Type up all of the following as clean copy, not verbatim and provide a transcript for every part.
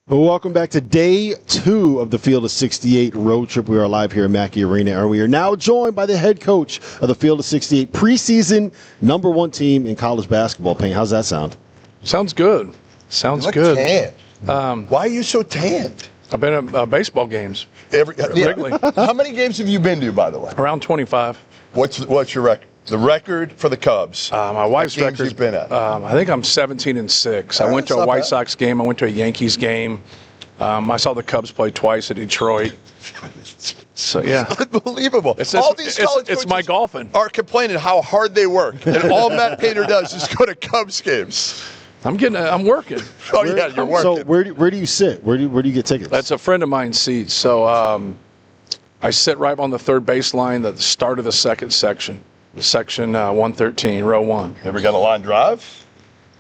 Well, welcome back to day 2 of the Field of 68 road trip. We are live here at Mackey Arena, and we are now joined by the head coach of the Field of 68 preseason #1 team in college basketball. Payne, how's that sound? Sounds good. Sounds good. Tanned. Why are you so tanned? I've been at baseball games regularly. How many games have you been to, by the way? Around 25. What's your record? The record for the Cubs. My wife's record. You've been at? I think I'm 17-6. I went to a White Sox game. I went to a Yankees game. I saw the Cubs play twice at Detroit. So yeah, unbelievable. It's my golfing. Are complaining how hard they work, and all Matt Painter does is go to Cubs games. I'm working. Oh yeah, you're working. So where do you sit? Where do you get tickets? That's a friend of mine's seat. So I sit right on the third baseline at the start of the second section. Section 113, row 1. Ever got a line drive?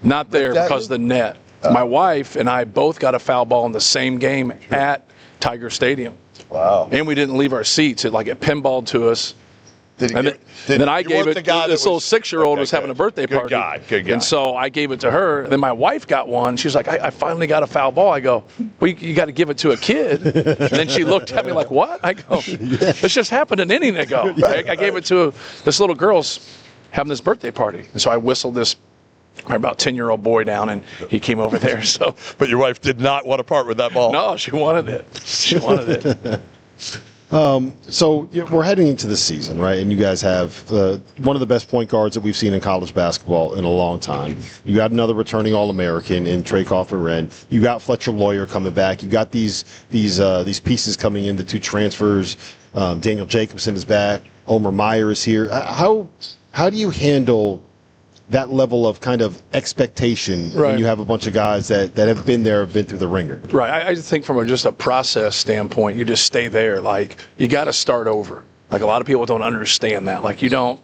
Not there because of the net. My wife and I both got a foul ball in the same game at Tiger Stadium. Wow. And we didn't leave our seats. It pinballed to us. Then I gave it, this little 6-year-old was having a birthday party. Good guy. And so I gave it to her. Then my wife got one. She's like, I finally got a foul ball. I go, well, you got to give it to a kid. And then she looked at me like, what? I go, this just happened an inning ago. I gave it to this little girl's having this birthday party. And so I whistled this about 10-year-old boy down, and he came over there. So, but your wife did not want to part with that ball. No, she wanted it. She wanted it. So we're heading into the season, right? And you guys have one of the best point guards that we've seen in college basketball in a long time. You got another returning All-American in Trey Kaufman-Renn. You got Fletcher Lawyer coming back. You got these pieces coming in, the 2 transfers. Daniel Jacobson is back. Omer Meyer is here. How do you handle that level of kind of expectation when you have a bunch of guys that have been there, have been through the ringer? Right. I think from just a process standpoint, you just stay there. You got to start over. A lot of people don't understand that. You don't,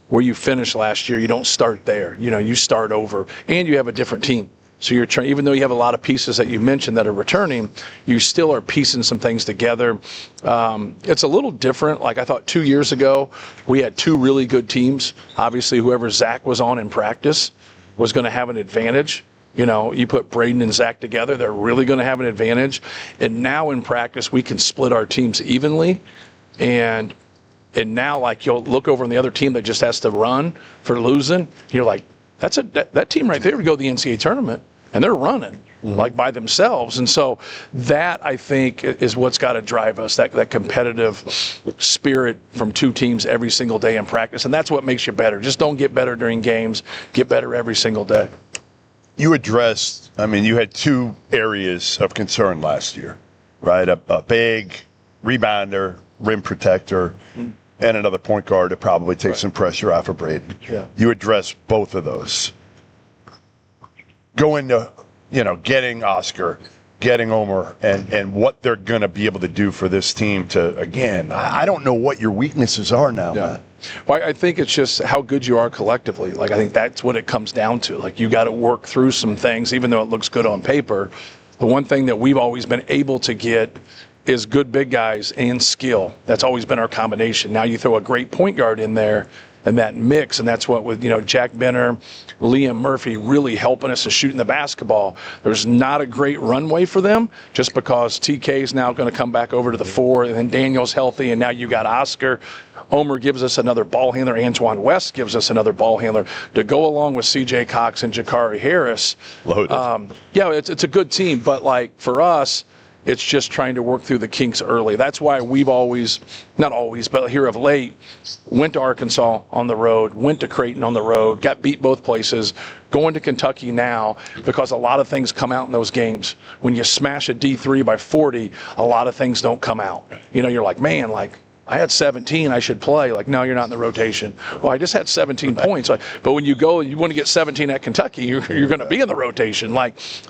where you finished last year, you don't start there. You start over, and you have a different team. So you're trying, even though you have a lot of pieces that you mentioned that are returning, you still are piecing some things together. It's a little different. I thought 2 years ago, we had 2 really good teams. Obviously, whoever Zach was on in practice was going to have an advantage. You put Braden and Zach together, they're really going to have an advantage. And now in practice, we can split our teams evenly. And now, you'll look over on the other team that just has to run for losing. You're like, that team right there would go to the NCAA tournament, and they're running by themselves. And so that, I think, is what's got to drive us, that competitive spirit from 2 teams every single day in practice. And that's what makes you better. Just don't get better during games. Get better every single day. You addressed, you had 2 areas of concern last year, right? A big rebounder, rim protector, and another point guard to probably take some pressure off of Braden. Yeah. You address both of those. Go into, getting Oscar, getting Omer, and what they're going to be able to do for this team to, again, I don't know what your weaknesses are now. Yeah. Well, I think it's just how good you are collectively. I think that's what it comes down to. You got to work through some things, even though it looks good on paper. The one thing that we've always been able to get is good big guys and skill. That's always been our combination. Now you throw a great point guard in there and that mix, and that's what with Jack Benner, Liam Murphy really helping us to shooting the basketball. There's not a great runway for them just because TK is now going to come back over to the 4, and then Daniel's healthy, and now you got Oscar. Omer gives us another ball handler. Antoine West gives us another ball handler to go along with C.J. Cox and Jakari Harris. Loaded. It's a good team, but for us, it's just trying to work through the kinks early. That's why we've always, not always, but here of late, went to Arkansas on the road, went to Creighton on the road, got beat both places, going to Kentucky now, because a lot of things come out in those games. When you smash a D3 by 40, a lot of things don't come out. You're like, man, I had 17, I should play. No, you're not in the rotation. Well, I just had 17 points. But when you go, you want to get 17 at Kentucky, you're going to be in the rotation.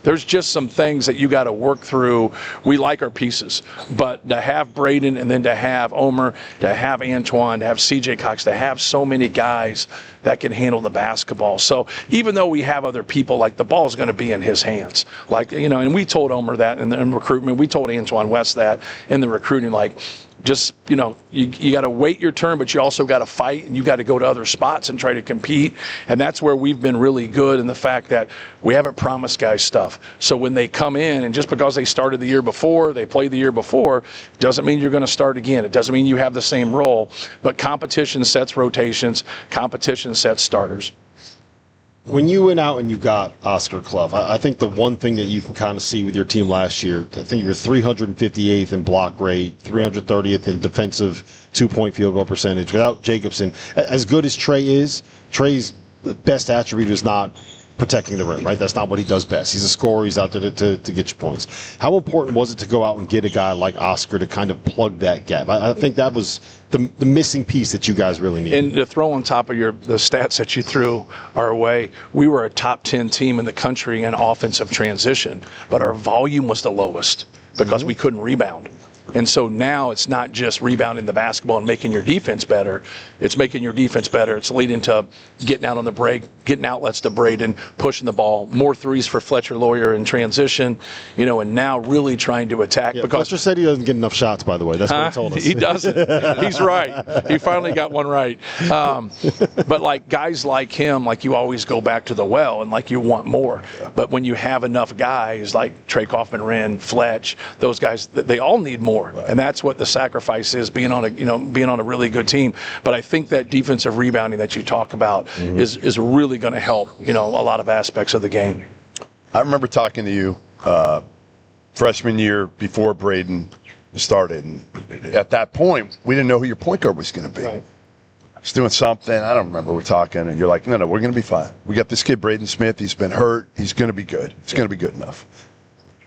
There's just some things that you got to work through. We like our pieces, but to have Braden and then to have Omer, to have Antoine, to have C.J. Cox, to have so many guys that can handle the basketball. So even though we have other people, the ball is going to be in his hands. And we told Omer that in recruitment. We told Antoine West that in the recruiting, just, you got to wait your turn, but you also got to fight, and you got to go to other spots and try to compete. And that's where we've been really good in the fact that we haven't promised guys stuff. So when they come in, and just because they started the year before, they played the year before, doesn't mean you're going to start again. It doesn't mean you have the same role, but competition sets rotations, competition sets starters. When you went out and you got Oscar Clough, I think the one thing that you can kind of see with your team last year, I think you were 358th in block rate, 330th in defensive two-point field goal percentage. Without Jacobson, as good as Trey is, Trey's best attribute is not protecting the rim, right? That's not what he does best. He's a scorer. He's out there to get you points. How important was it to go out and get a guy like Oscar to kind of plug that gap? I think that was the missing piece that you guys really needed. And to throw on top of the stats that you threw our way, we were a top 10 team in the country in offensive transition, but our volume was the lowest because we couldn't rebound. And so now it's not just rebounding the basketball and making your defense better. It's making your defense better. It's leading to getting out on the break, getting outlets to Braden, pushing the ball, more threes for Fletcher Lawyer in transition, and now really trying to attack. Yeah, because Fletcher said he doesn't get enough shots, by the way. That's what he told us. He doesn't. He's right. He finally got one right. But like guys like him, like you always go back to the well and like you want more. But when you have enough guys like Trey Kaufman-Renn, Fletch, those guys, they all need more. And that's what the sacrifice is, being on a really good team. But I think that defensive rebounding that you talk about is really going to help, a lot of aspects of the game. I remember talking to you freshman year before Braden started. And at that point, we didn't know who your point guard was going to be. Right. I was doing something. I don't remember. We're talking, and you're like, no, we're going to be fine. We got this kid, Braden Smith. He's been hurt. He's going to be good. He's going to be good enough.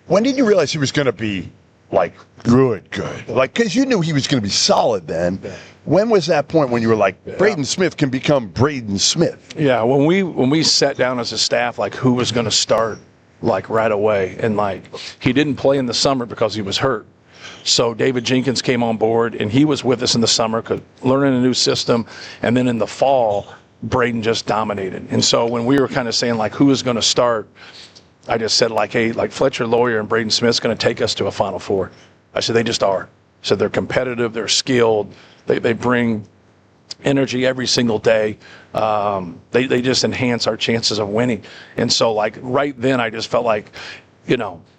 When did you realize he was going to be like good? Like, because you knew he was going to be solid then. When was that point when you were like, Braden Smith can become Braden Smith? Yeah, when we sat down as a staff, like who was going to start, like right away, and like he didn't play in the summer because he was hurt. So David Jenkins came on board, and he was with us in the summer, learning a new system, and then in the fall, Braden just dominated. And so when we were kind of saying like who is going to start, I just said like, hey, like Fletcher Lawyer and Braden Smith's going to take us to a Final Four. I said they just are. I said they're competitive, they're skilled, they bring energy every single day. They just enhance our chances of winning. And so like right then I just felt like,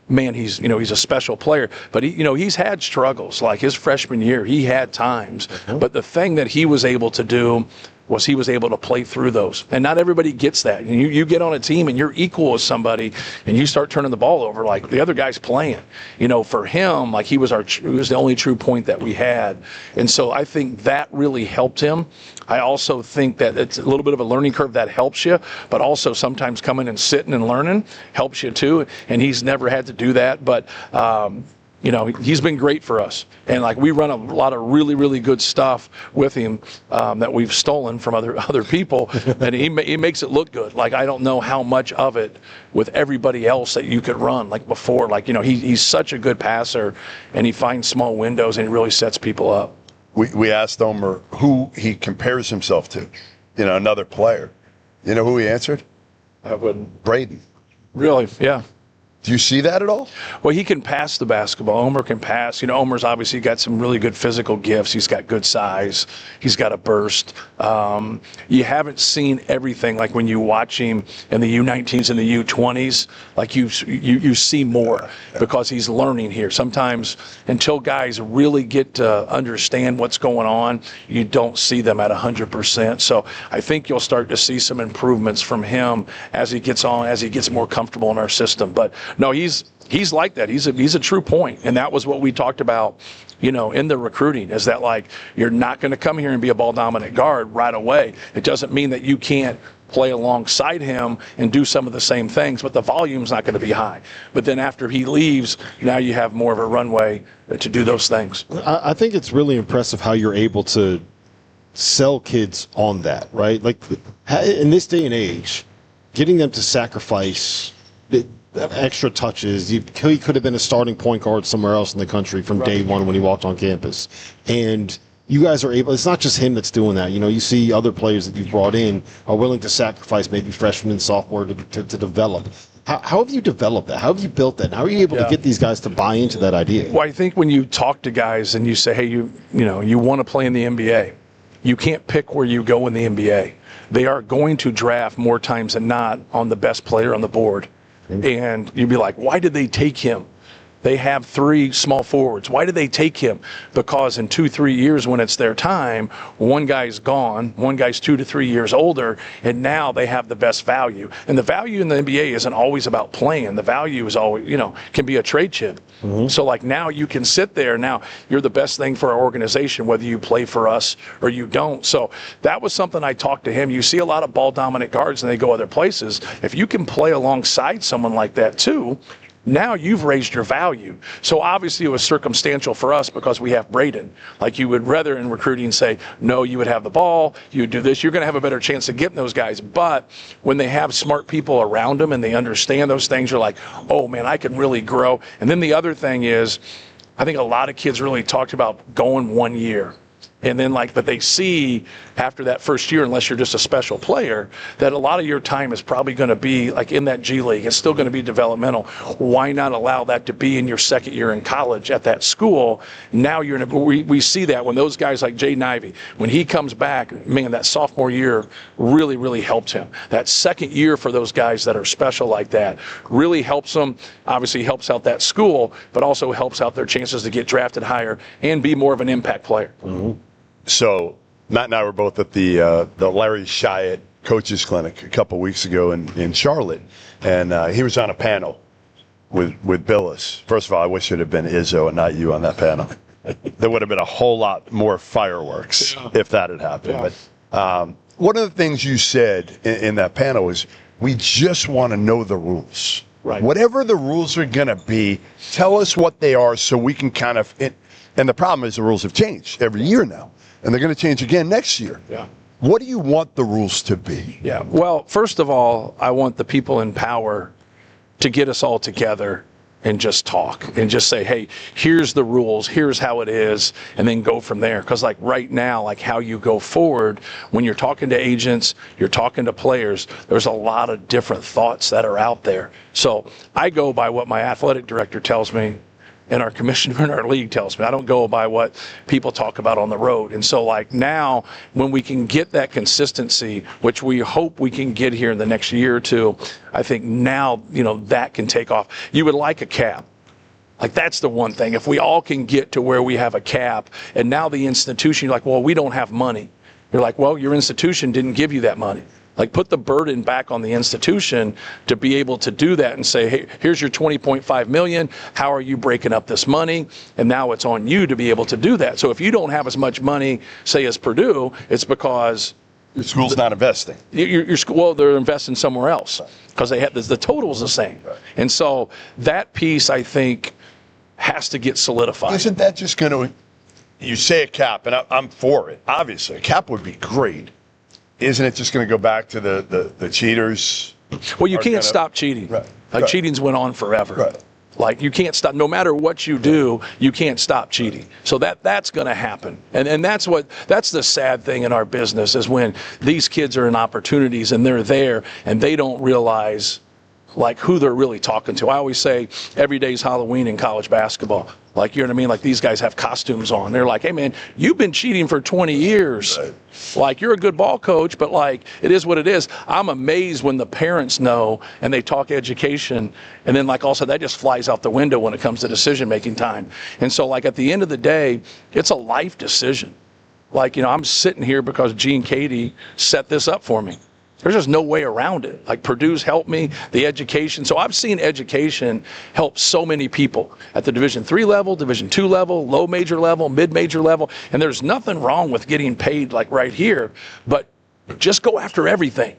man, he's a special player. But he's had struggles. Like his freshman year, he had times. But the thing that he was able to do was he was able to play through those. And not everybody gets that. And you get on a team and you're equal with somebody and you start turning the ball over like the other guy's playing. For him, like he was the only true point that we had. And so I think that really helped him. I also think that it's a little bit of a learning curve that helps you, but also sometimes coming and sitting and learning helps you too. And he's never had to do that. But he's been great for us. And like we run a lot of really, really good stuff with him that we've stolen from other people. And he makes it look good. Like I don't know how much of it with everybody else that you could run like before. Like, he's such a good passer and he finds small windows and he really sets people up. We asked Omer who he compares himself to, another player. You know who he answered? I wouldn't. Braden. Really? Yeah. Do you see that at all? Well, he can pass the basketball. Omer can pass. Omer's obviously got some really good physical gifts. He's got good size. He's got a burst. You haven't seen everything like when you watch him in the U19s and the U20s. Like you see more because he's learning here. Sometimes until guys really get to understand what's going on, you don't see them at 100%. So I think you'll start to see some improvements from him as he gets more comfortable in our system. But no, he's like that. He's a true point. And that was what we talked about, in the recruiting, is that like you're not going to come here and be a ball dominant guard right away. It doesn't mean that you can't play alongside him and do some of the same things, but the volume's not going to be high. But then after he leaves, now you have more of a runway to do those things. I think it's really impressive how you're able to sell kids on that, right? Like in this day and age, getting them to sacrifice extra touches. He could have been a starting point guard somewhere else in the country from day one when he walked on campus. And you guys are able, it's not just him that's doing that. You see other players that you've brought in are willing to sacrifice maybe freshman and sophomore to develop. How have you developed that? How have you built that? How are you able to get these guys to buy into that idea? Well, I think when you talk to guys and you say, hey, you want to play in the NBA, you can't pick where you go in the NBA. They are going to draft more times than not on the best player on the board. And you'd be like, why did they take him? They have 3 small forwards. Why did they take him? Because in 2-3 years when it's their time, one guy's gone, one guy's 2 to 3 years older, and now they have the best value. And the value in the NBA isn't always about playing. The value is always, can be a trade chip. So like now you can sit there, now you're the best thing for our organization, whether you play for us or you don't. So that was something I talked to him. You see a lot of ball dominant guards and they go other places. If you can play alongside someone like that too, now you've raised your value. So obviously it was circumstantial for us because we have Braden. Like you would rather in recruiting say, no, you would have the ball, you would do this, you're going to have a better chance of getting those guys. But when they have smart people around them and they understand those things, you're like, oh man, I can really grow. And then the other thing is, I think a lot of kids really talked about going 1 year. And then but they see after that first year, unless you're just a special player, that a lot of your time is probably going to be like in that G League. It's still going to be developmental. Why not allow that to be in your second year in college at that school? Now we see that when those guys like Jaden Ivey, when he comes back, man, that sophomore year really, really helped him. That second year for those guys that are special like that really helps them, obviously helps out that school, but also helps out their chances to get drafted higher and be more of an impact player. So Matt and I were both at the Larry Shyatt Coaches Clinic a couple weeks ago in Charlotte, and he was on a panel with Billis. First of all, I wish it had been Izzo and not you on that panel. There would have been a whole lot more fireworks if that had happened. But one of the things you said in that panel is, we just want to know the rules. Right. Whatever the rules are going to be, tell us what they are so we can kind of and the problem is the rules have changed every year now. And they're going to change again next year. Yeah. What do you want the rules to be? Yeah. Well, first of all, I want the people in power to get us all together and just talk and just say, hey, here's the rules, here's how it is, and then go from there. Because right now, how you go forward, when you're talking to agents, you're talking to players, there's a lot of different thoughts that are out there. So I go by what my athletic director tells me, and our commissioner in our league tells me. I don't go by what people talk about on the road. And so now, when we can get that consistency, which we hope we can get here in the next year or two, I think now, that can take off. You would like a cap. That's the one thing. If we all can get to where we have a cap, and now the institution, you're like, well, we don't have money. You're like, well, your institution didn't give you that money. Put the burden back on the institution to be able to do that and say, hey, here's your $20.5 million. How are you breaking up this money? And now it's on you to be able to do that. So if you don't have as much money, say as Purdue, it's because your school's not investing. Your school, well, they're investing somewhere else because they have the total's the same. Right. And so that piece, I think, has to get solidified. Isn't that just going to? You say a cap, and I'm for it. Obviously, a cap would be great. Isn't it just going to go back to the cheaters? Well, you can't stop cheating. Right. Cheating's went on forever. Right. You can't stop. No matter what you do, you can't stop cheating. So that's going to happen. And that's the sad thing in our business is when these kids are in opportunities and they're there and they don't realize who they're really talking to. I always say every day's Halloween in college basketball. You know what I mean? These guys have costumes on. They're like, hey man, you've been cheating for 20 years. Right. You're a good ball coach, but it is what it is. I'm amazed when the parents know and they talk education, and then also that just flies out the window when it comes to decision-making time. And so at the end of the day, it's a life decision. I'm sitting here because Gene Katie set this up for me. There's just no way around it. Purdue's helped me, the education. So I've seen education help so many people at the Division III level, Division II level, low major level, mid-major level. And there's nothing wrong with getting paid right here, but just go after everything.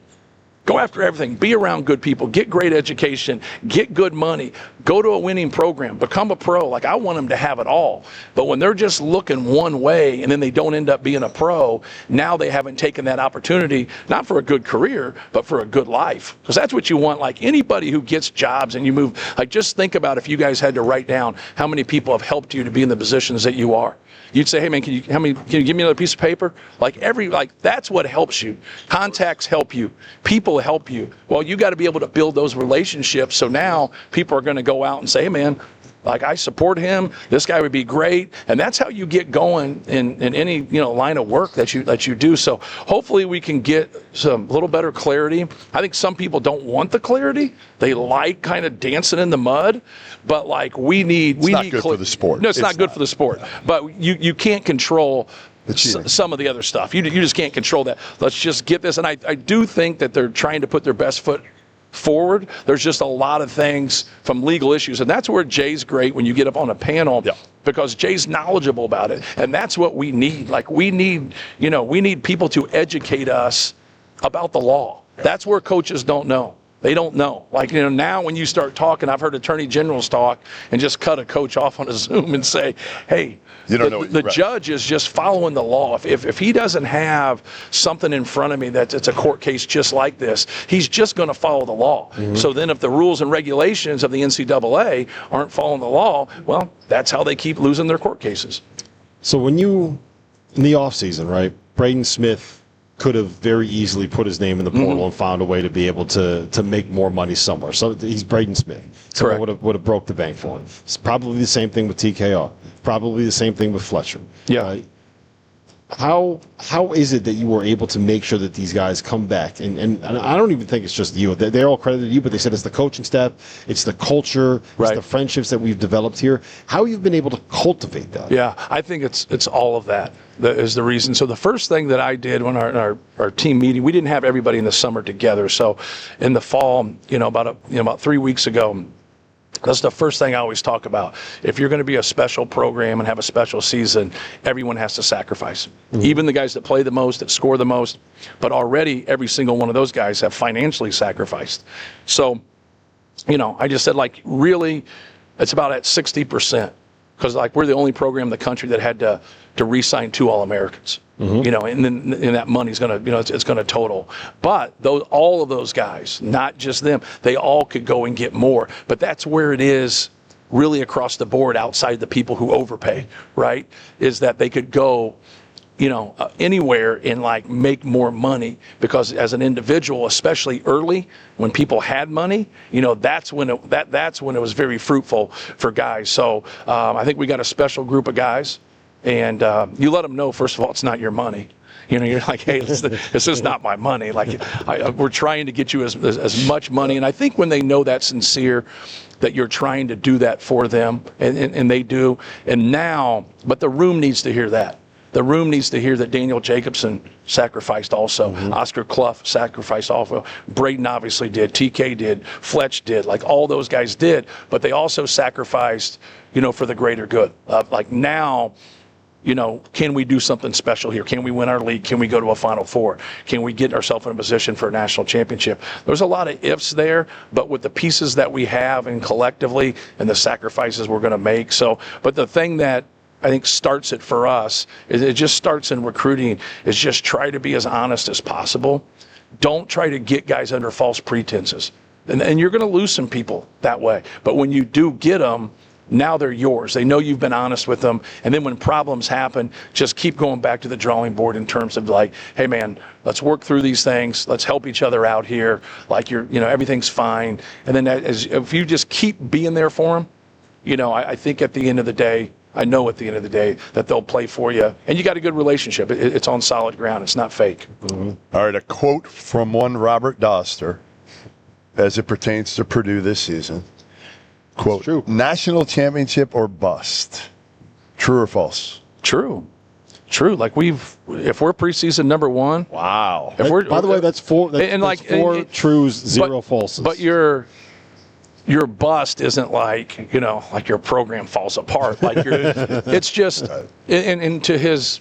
Go after everything. Be around good people. Get great education. Get good money. Go to a winning program. Become a pro. I want them to have it all. But when they're just looking one way and then they don't end up being a pro, now they haven't taken that opportunity, not for a good career, but for a good life. Because that's what you want. Anybody who gets jobs and you move, just think about if you guys had to write down how many people have helped you to be in the positions that you are. You'd say, hey man, can you give me another piece of paper? That's what helps you. Contacts help you. People people help you. Well, you got to be able to build those relationships. So now people are going to go out and say, hey, man, like, I support him. This guy would be great, and that's how you get going in any line of work that you do. So hopefully we can get some little better clarity. I think some people don't want the clarity; they like kind of dancing in the mud. But like we need good for the sport. No, it's not good for the sport. But you can't control some of the other stuff. You just can't control that. Let's just get this. And I do think that they're trying to put their best foot forward. There's just a lot of things from legal issues, and that's where Jay's great when you get up on a panel, because Jay's knowledgeable about it, and that's what we need. Like we need people to educate us about the law. That's where coaches don't know. They don't know. Like, now when you start talking, I've heard attorney generals talk and just cut a coach off on a Zoom and say, hey, the judge is just following the law. If he doesn't have something in front of me that's it's a court case just like this, he's just going to follow the law. Mm-hmm. So then if the rules and regulations of the NCAA aren't following the law, well, that's how they keep losing their court cases. So when in the offseason, right, Braden Smith could have very easily put his name in the portal and found a way to be able to make more money somewhere. So he's Braden Smith. So it would have broke the bank for him. It's probably the same thing with TKR. Probably the same thing with Fletcher. Yeah. How is it that you were able to make sure that these guys come back? And I don't even think it's just you. They're all credited to you, but they said it's the coaching staff, it's the culture, it's the friendships that we've developed here. How you've been able to cultivate that? Yeah, I think it's all of that is the reason. So the first thing that I did when our team meeting, we didn't have everybody in the summer together. So in the fall, about 3 weeks ago, that's the first thing I always talk about. If you're going to be a special program and have a special season, everyone has to sacrifice. Mm-hmm. Even the guys that play the most, that score the most. But already every single one of those guys have financially sacrificed. So, I just said, really, it's about at 60%. Because, we're the only program in the country that had to re-sign 2 All-Americans. Mm-hmm. And then that money's going to, it's going to total. But all of those guys, not just them, they all could go and get more. But that's where it is really across the board outside the people who overpay, right? Is that they could go, anywhere and make more money, because as an individual, especially early when people had money, that's when it was very fruitful for guys. So I think we got a special group of guys. And you let them know, first of all, it's not your money. You're like, hey, this is not my money. We're trying to get you as much money. And I think when they know that's sincere, that you're trying to do that for them, and they do. But the room needs to hear that. The room needs to hear that Daniel Jacobson sacrificed also. Mm-hmm. Oscar Clough sacrificed also. Braden obviously did. TK did. Fletch did. All those guys did. But they also sacrificed, for the greater good. Now, can we do something special here? Can we win our league? Can we go to a Final Four? Can we get ourselves in a position for a national championship? There's a lot of ifs there, but with the pieces that we have and collectively and the sacrifices we're going to make. But the thing that I think starts it for us is it just starts in recruiting, is just try to be as honest as possible. Don't try to get guys under false pretenses. And you're going to lose some people that way. But when you do get them, now they're yours. They know you've been honest with them. And then when problems happen, just keep going back to the drawing board in terms of hey man, let's work through these things. Let's help each other out here. Everything's fine. And then if you just keep being there for them, I think at the end of the day, that they'll play for you. And you got a good relationship. It's on solid ground. It's not fake. Mm-hmm. All right, a quote from one Robert Doster as it pertains to Purdue this season. Quote, true. National championship or bust. True or false? True. If we're preseason number 1. Wow. By the way, that's 4 trues, 0 falses. But your bust isn't your program falls apart. It's just, and to his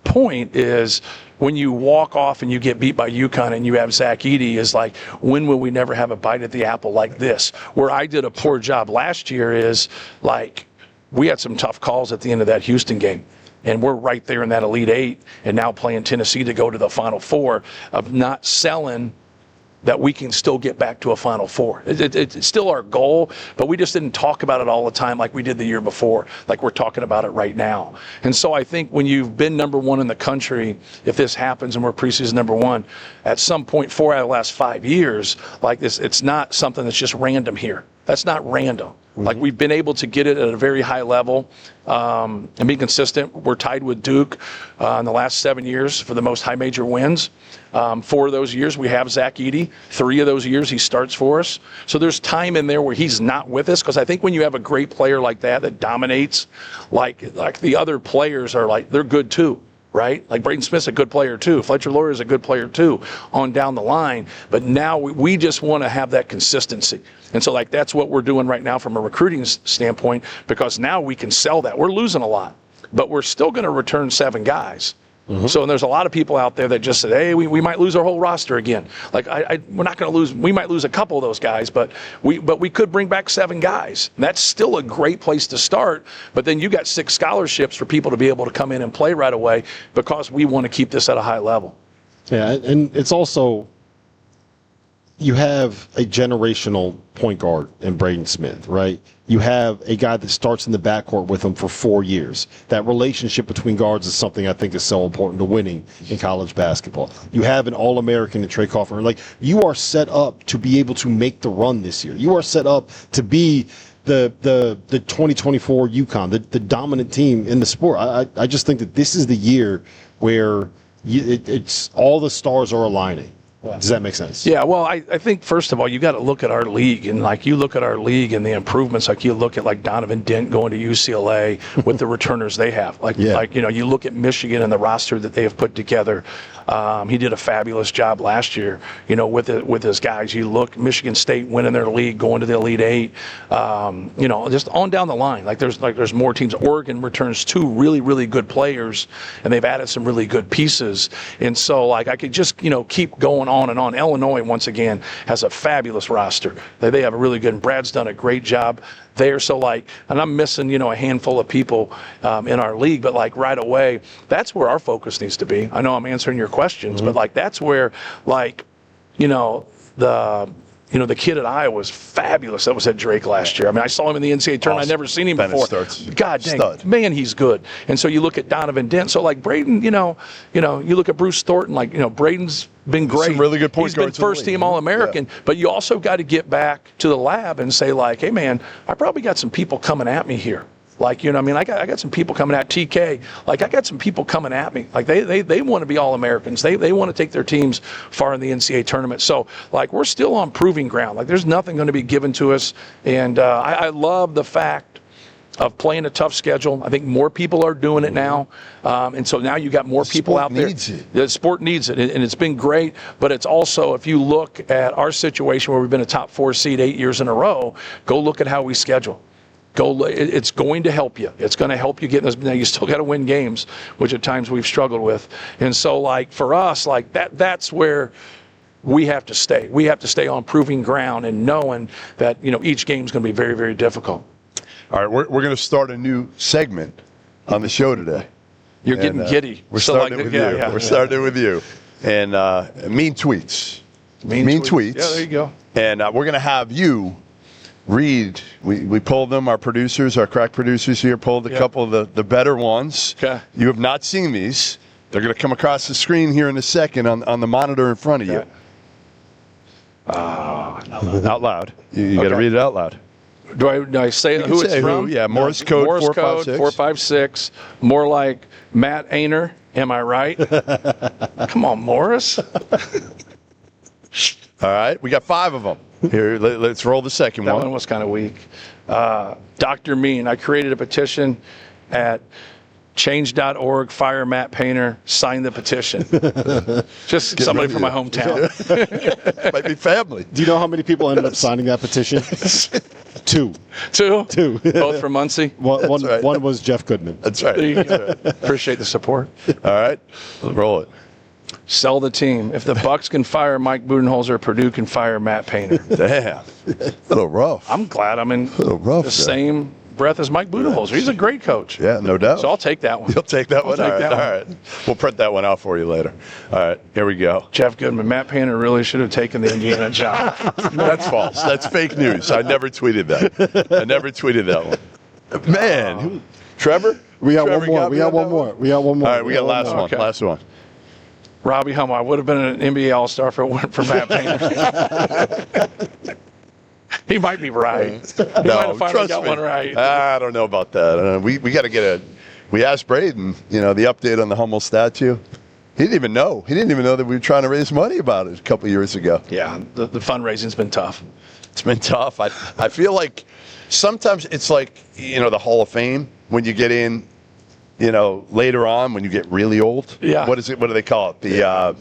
point is, when you walk off and you get beat by UConn and you have Zach Edey, is when will we never have a bite at the apple like this? Where I did a poor job last year is we had some tough calls at the end of that Houston game. And we're right there in that Elite 8 and now playing Tennessee to go to the Final Four, of not selling that we can still get back to a Final Four. It's still our goal, but we just didn't talk about it all the time like we did the year before, like we're talking about it right now. And so I think when you've been number one in the country, if this happens and we're preseason number one, at some point 4 out of the last 5 years, like this, it's not something that's just random here. That's not random. Mm-hmm. Like we've been able to get it at a very high level and be consistent. We're tied with Duke in the last 7 years for the most high major wins. 4 of those years we have Zach Edey. 3 of those years he starts for us. So there's time in there where he's not with us, because I think when you have a great player like that dominates, like the other players are like, they're good too. Right? Like Braden Smith's a good player too. Fletcher Loyer is a good player too on down the line. But now we just want to have that consistency. And so like that's what we're doing right now from a recruiting standpoint, because now we can sell that. We're losing a lot, but we're still going to return 7 guys. Mm-hmm. So and there's a lot of people out there that just said, hey, we might lose our whole roster again. Like we're not going to lose. We might lose a couple of those guys, but we could bring back 7 guys. And that's still a great place to start. But then you got 6 scholarships for people to be able to come in and play right away, because we want to keep this at a high level. Yeah, and it's also, you have a generational point guard in Braden Smith, right? You have a guy that starts in the backcourt with him for 4 years. That relationship between guards is something I think is so important to winning in college basketball. You have an All-American in Trey Kaufman. Like, you are set up to be able to make the run this year. You are set up to be the 2024 UConn, the dominant team in the sport. I just think that this is the year where it's all the stars are aligning. Does that make sense? Yeah, well, I think, first of all, you got to look at our league. And, like, you look at our league and the improvements, like you look at, like, Donovan Dent going to UCLA with the returners they have. Like, you look at Michigan and the roster that they have put together. He did a fabulous job last year, with his guys. You look, Michigan State winning their league, going to the Elite Eight. Just on down the line. There's more teams. Oregon returns 2 really, really good players, and they've added some really good pieces. And so, like, I could just, keep going on and on. Illinois, once again, has a fabulous roster. They have a really good, and Brad's done a great job there. So, like, and I'm missing, a handful of people in our league, but, like, right away, that's where our focus needs to be. I know I'm answering your questions, but, like, that's where, like, the kid at Iowa was fabulous. That was at Drake last year. I mean, I saw him in the NCAA tournament. I'd never seen him before. God dang, stud. Man, he's good. And so you look at Donovan Dent. So, like, Braden, you look at Bruce Thornton. Like, Braden's been great. Some really good point guards. He's been first-team All-American. Yeah. But you also got to get back to the lab and say, like, hey, man, I probably got some people coming at me here. Like, I got some people coming at TK. Like, I got some people coming at me. Like, they want to be All-Americans. They want to take their teams far in the NCAA tournament. So, like, we're still on proving ground. Like, there's nothing going to be given to us. And I love the fact of playing a tough schedule. I think more people are doing it now. And so now you got more people out there. The sport needs it. And it's been great. But it's also, if you look at our situation where we've been a top 4 seed 8 years in a row, go look at how we schedule. It's going to help you. It's going to help you get in this. Now, you still got to win games, which at times we've struggled with. And so, like, for us, like, that's where we have to stay. We have to stay on proving ground and knowing that, each game is going to be very, very difficult. All right, we're going to start a new segment on the show today. You're getting giddy. We're starting with you. We're starting with you. And mean tweets. Mean tweets. Yeah, there you go. And we're going to have you read. We pulled them. Our producers, our crack producers here, pulled a couple of the better ones. Okay. You have not seen these. They're going to come across the screen here in a second on the monitor in front of you. Out loud. You got to read it out loud. Do I say who it's from? Yeah, Morse code 456. 456. More like Matt Ainer. Am I right? Come on, Morris. All right, we got 5 of them. Here, let's roll the second one. That one was kind of weak. Dr. Mean, I created a petition at change.org, fire Matt Painter, sign the petition. Just somebody from my hometown. Might be family. Do you know how many people ended up signing that petition? 2. 2? Both from Muncie? One was Jeff Goodman. That's right. Appreciate the support. All right, let's roll it. Sell the team. If the Bucks can fire Mike Budenholzer, Purdue can fire Matt Painter. Damn. A little rough. I'm glad I'm in rough, the same breath as Mike Budenholzer. He's a great coach. Yeah, no doubt. So I'll take that one. You'll take that one? take All right. that one. All right. We'll print that one out for you later. All right. Here we go. Jeff Goodman, Matt Painter really should have taken the Indiana job. That's false. That's fake news. I never tweeted that. I never tweeted that one. Man. Trevor? We got Trevor one more. We got one more. We got one more. All right. We got last one. Okay. Last one. Robbie Hummel, I would have been an NBA All-Star if it weren't for Matt Painter. He might be right. He might have finally got one right. I don't know about that. We got to get we asked Braden, the update on the Hummel statue. He didn't even know. He didn't even know that we were trying to raise money about it a couple of years ago. Yeah, the fundraising's been tough. It's been tough. I feel like sometimes it's like, the Hall of Fame when you get in, later on when you get really old. Yeah. What do they call it?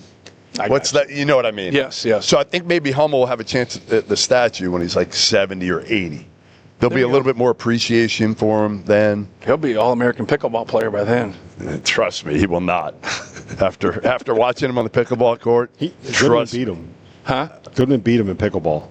What's that? You know what I mean? Yes. So I think maybe Hummel will have a chance at the statue when he's like 70 or 80. There'll be a little bit more appreciation for him then. He'll be All-American pickleball player by then. Trust me, he will not. After watching him on the pickleball court, Goodman beat him. Huh? Goodman beat him in pickleball.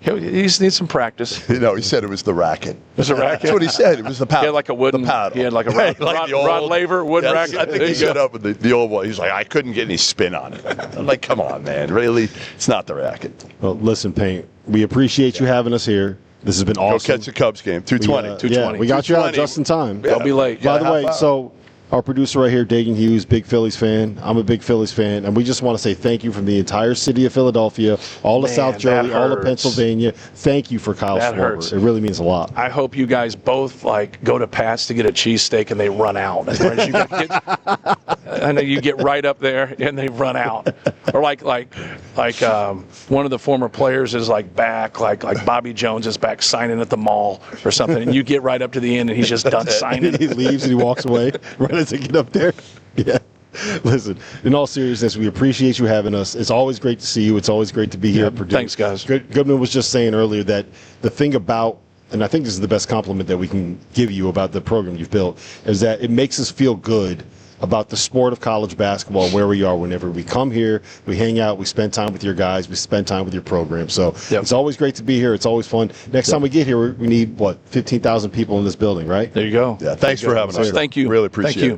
He just needs some practice. he said it was the racket. It was a racket? That's what he said. It was the paddle. He had like a wooden, the paddle. he had like a Right, Rod Laver wooden Yes, racket. I think he set up with the old one. He's like, I couldn't get any spin on it. I'm like, come on, man. Really? It's not the racket. Well, listen, Paint, we appreciate you having us here. This has been Go awesome. catch the Cubs game. 220. 220. Yeah, we got you out 220. just in time. Don't be late. By the way, half hour. so our producer right here, Dagan Hughes, big Phillies fan. I'm a big Phillies fan, and we just want to say thank you from the entire city of Philadelphia, all of Man, South Jersey, that all of hurts. Pennsylvania. Thank you for Kyle That Schwarber. hurts. It really means a lot. I hope you guys both go to Pat's to get a cheesesteak and they run out. I know you get right up there and they run out. Or like one of the former players is back, like Bobby Jones is back signing at the mall or something, and you get right up to the end and he's just done signing. He leaves and he walks away right as they get up there. Yeah. Listen, in all seriousness, we appreciate you having us. It's always great to see you. It's always great to be here at Purdue. Thanks, guys. Goodman was just saying earlier that the thing about, and I think this is the best compliment that we can give you about the program you've built, is that it makes us feel good about the sport of college basketball and where we are whenever we come here, we hang out, we spend time with your guys, we spend time with your program. So It's always great to be here. It's always fun. Next time we get here, we need, 15,000 people in this building, right? There you go. Yeah, thanks for having us. Thank you. Really appreciate Thank you. it.